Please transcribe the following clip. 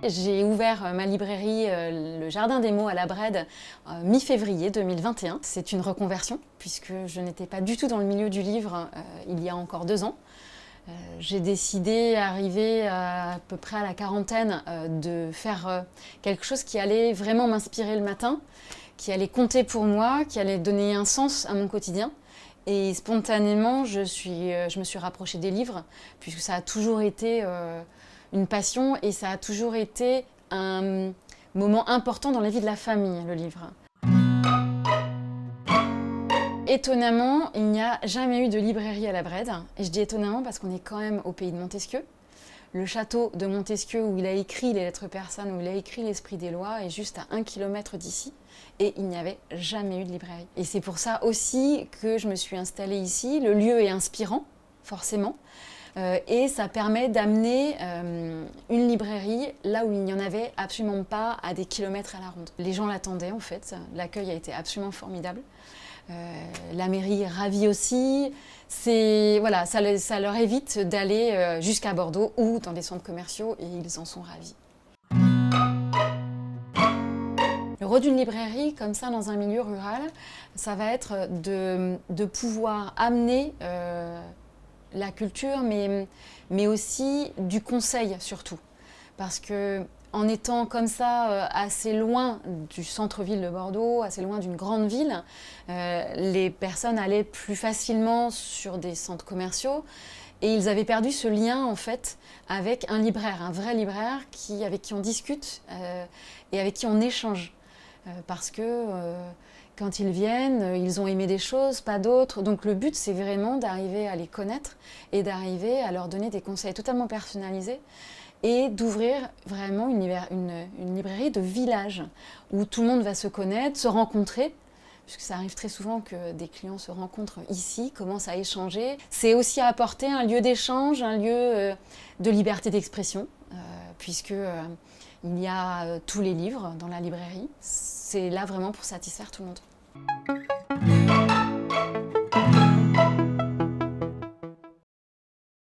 J'ai ouvert ma librairie Le Jardin des Mots à la Brède mi-février 2021. C'est une reconversion puisque je n'étais pas du tout dans le milieu du livre il y a encore 2 ans. J'ai décidé, arrivé à peu près à la quarantaine, de faire quelque chose qui allait vraiment m'inspirer le matin, qui allait compter pour moi, qui allait donner un sens à mon quotidien. Et spontanément, je me suis rapprochée des livres, puisque ça a toujours été une passion et ça a toujours été un moment important dans la vie de la famille, le livre. Étonnamment, il n'y a jamais eu de librairie à la Brède. Et je dis étonnamment parce qu'on est quand même au pays de Montesquieu. Le château de Montesquieu où il a écrit les lettres persanes, où il a écrit l'esprit des lois, est juste à 1 kilomètre d'ici. Et il n'y avait jamais eu de librairie. Et c'est pour ça aussi que je me suis installée ici. Le lieu est inspirant, forcément. Et ça permet d'amener une librairie là où il n'y en avait absolument pas à des kilomètres à la ronde. Les gens l'attendaient en fait. L'accueil a été absolument formidable. La mairie est ravie aussi. Voilà, ça leur évite d'aller jusqu'à Bordeaux ou dans des centres commerciaux et ils en sont ravis. Le rôle d'une librairie, comme ça, dans un milieu rural, ça va être de pouvoir amener la culture, mais aussi du conseil surtout. Parce que en étant comme ça assez loin du centre-ville de Bordeaux, assez loin d'une grande ville, les personnes allaient plus facilement sur des centres commerciaux et ils avaient perdu ce lien en fait avec un libraire, un vrai libraire avec qui on discute et avec qui on échange. Parce que quand ils viennent, ils ont aimé des choses, pas d'autres. Donc le but, c'est vraiment d'arriver à les connaître et d'arriver à leur donner des conseils totalement personnalisés et d'ouvrir vraiment une librairie de village où tout le monde va se connaître, se rencontrer, puisque ça arrive très souvent que des clients se rencontrent ici, commencent à échanger. C'est aussi apporter un lieu d'échange, un lieu de liberté d'expression, puisque il y a tous les livres dans la librairie. C'est là vraiment pour satisfaire tout le monde.